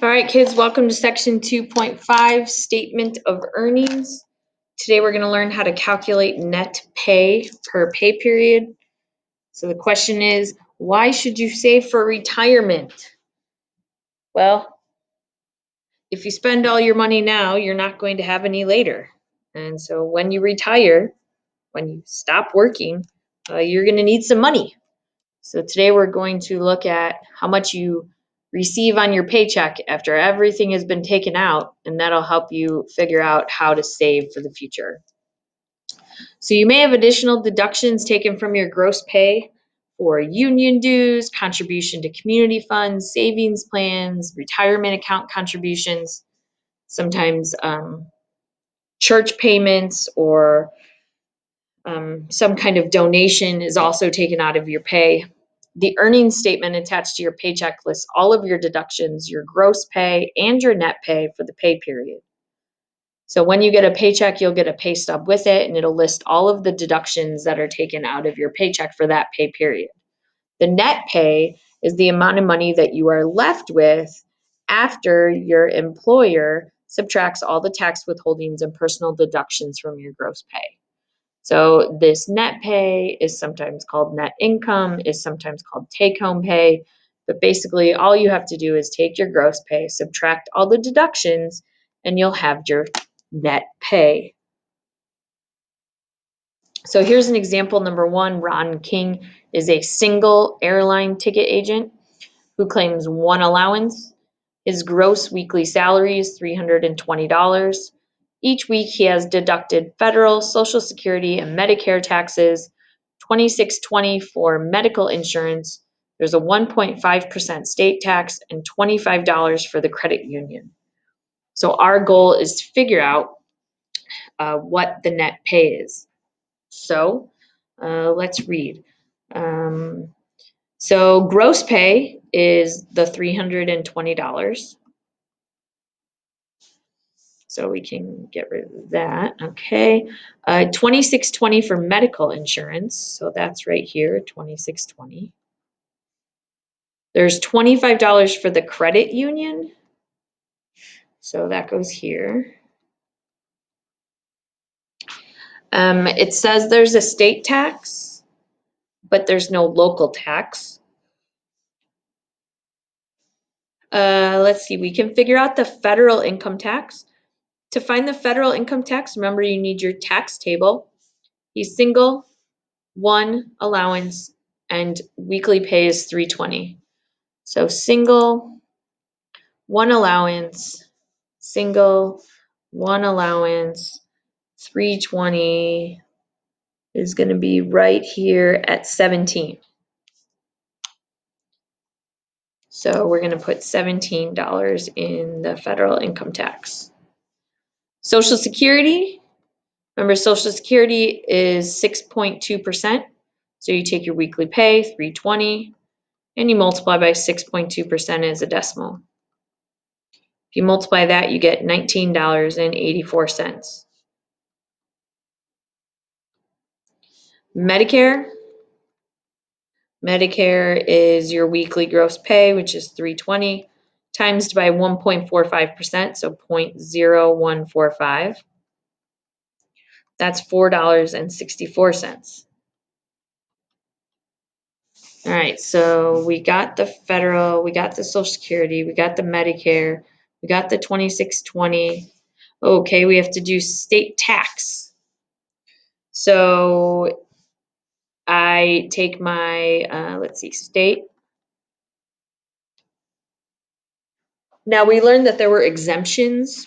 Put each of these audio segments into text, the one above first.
All right, kids, welcome to section 2.5, statement of earnings. Today we're going to learn how to calculate net pay per pay period. So the question is, why should you save for retirement? Well, if you spend all your money now, you're not going to have any later. And so when you retire, when you stop working, you're going to need some money. So today we're going to look at how much you receive on your paycheck after everything has been taken out, and that'll help you figure out how to save for the future. So you may have additional deductions taken from your gross pay for union dues, contribution to community funds, savings plans, retirement account contributions, sometimes church payments or some kind of donation is also taken out of your pay. The earnings statement attached to your paycheck lists all of your deductions, your gross pay, and your net pay for the pay period. So when you get a paycheck, you'll get a pay stub with it, and it'll list all of the deductions that are taken out of your paycheck for that pay period. The net pay is the amount of money that you are left with after your employer subtracts all the tax withholdings and personal deductions from your gross pay. So this net pay is sometimes called net income, is sometimes called take-home pay. But basically, all you have to do is take your gross pay, subtract all the deductions, and you'll have your net pay. So here's an example. Number one, Ron King is a single airline ticket agent who claims one allowance. His gross weekly salary is $320. Each week he has deducted federal, Social Security, and Medicare taxes, $26.20 for medical insurance. There's a 1.5% state tax and $25 for the credit union. So our goal is to figure out what the net pay is. So let's read. So gross pay is the $320. So we can get rid of that. Okay. $26.20 for medical insurance. So that's right here, $26.20. There's $25 for the credit union. So that goes here. It says there's a state tax, but there's no local tax. Let's see, we can figure out the federal income tax. To find the federal income tax, remember you need your tax table. He's single, one allowance, and weekly pay is $320. So single, one allowance, single, one allowance, $320 is going to be right here at 17. So we're going to put $17 in the federal income tax. Social Security, remember Social Security is 6.2%. So you take your weekly pay, $320, and you multiply by 6.2% as a decimal. If you multiply that, you get $19.84. Medicare is your weekly gross pay, which is $320, times by 1.45%, so 0.0145. That's $4.64. All right, so we got the federal, we got the Social Security, we got the Medicare, we got the 2620. Okay, we have to do state tax. So I take my, let's see, state. Now we learned that there were exemptions,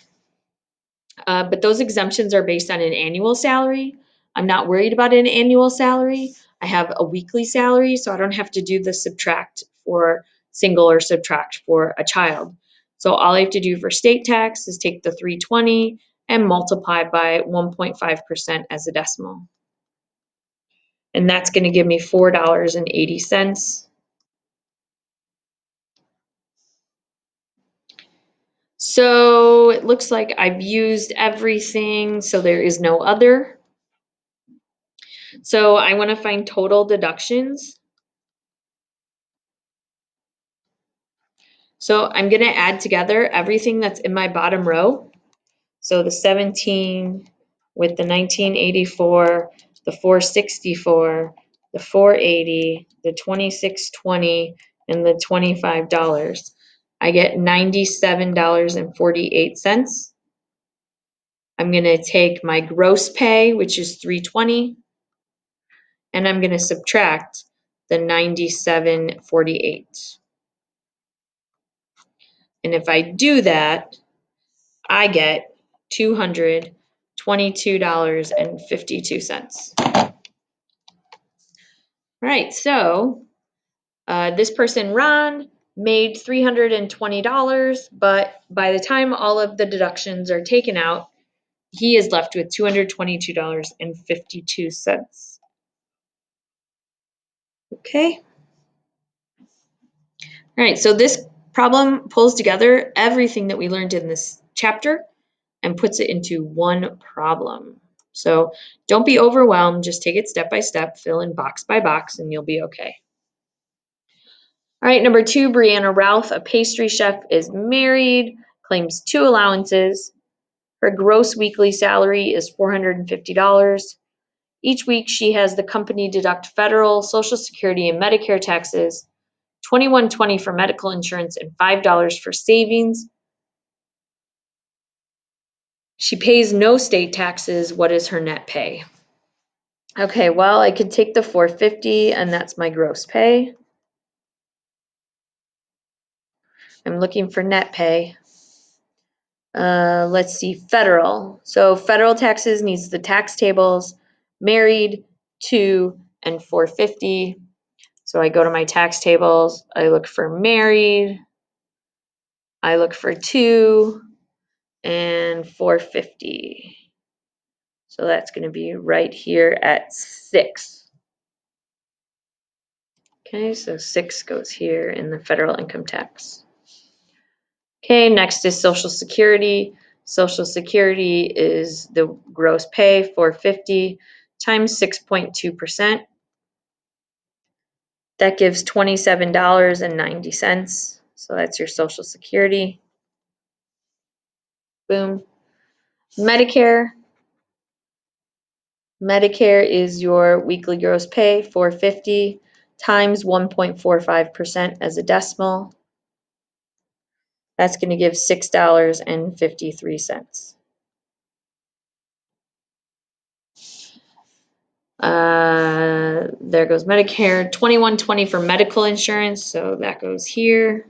but those exemptions are based on an annual salary. I'm not worried about an annual salary. I have a weekly salary, so I don't have to do the subtract for single or subtract for a child. So all I have to do for state tax is take the $320 and multiply by 1.5% as a decimal. And that's going to give me $4.80. So it looks like I've used everything, so there is no other. So I want to find total deductions. So I'm going to add together everything that's in my bottom row. So the 17 with the 1984, the 464, the 480, the 2620, and the $25. I get $97.48. I'm going to take my gross pay, which is $320, and I'm going to subtract the $97.48. And if I do that, I get $222.52. All right, so this person, Ron, made $320, but by the time all of the deductions are taken out, he is left with $222.52. Okay. All right, so this problem pulls together everything that we learned in this chapter and puts it into one problem. So don't be overwhelmed, just take it step by step, fill in box by box, and you'll be okay. All right, number 2, Brianna Ralph, a pastry chef, is married, claims 2 allowances. Her gross weekly salary is $450. Each week she has the company deduct federal, Social Security, and Medicare taxes, $21.20 for medical insurance, and $5 for savings. She pays no state taxes. What is her net pay? Okay, well, I could take the $450, and that's my gross pay. I'm looking for net pay. Let's see, federal. So federal taxes needs the tax tables, married, 2, and $450. So I go to my tax tables, I look for married, I look for 2, and $450. So that's going to be right here at 6. Okay, so 6 goes here in the federal income tax. Okay, next is Social Security. Social Security is the gross pay, $450 times 6.2%. That gives $27.90. So that's your Social Security. Boom. Medicare. Medicare is your weekly gross pay, $450 times 1.45% as a decimal. That's going to give $6.53. There goes Medicare, $21.20 for medical insurance, so that goes here.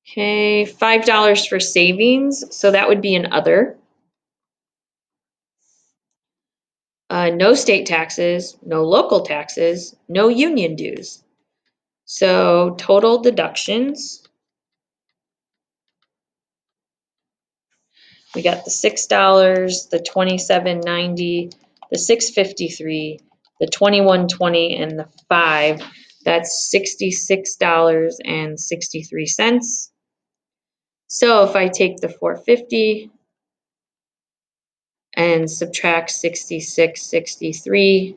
Okay, $5 for savings, so that would be an other. No state taxes, no local taxes, no union dues. So total deductions. We got the $6, the $27.90, the $6.53, the $21.20, and the $5. That's $66.63. So if I take the $450 and subtract $66.63,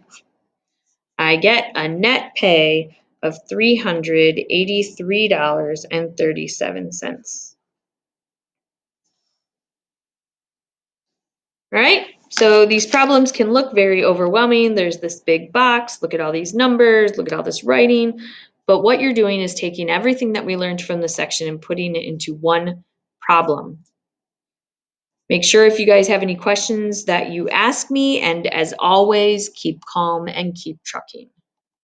I get a net pay of $383.37. All right, so these problems can look very overwhelming. There's this big box, look at all these numbers, look at all this writing. But what you're doing is taking everything that we learned from the section and putting it into one problem. Make sure if you guys have any questions that you ask me, and as always, keep calm and keep trucking.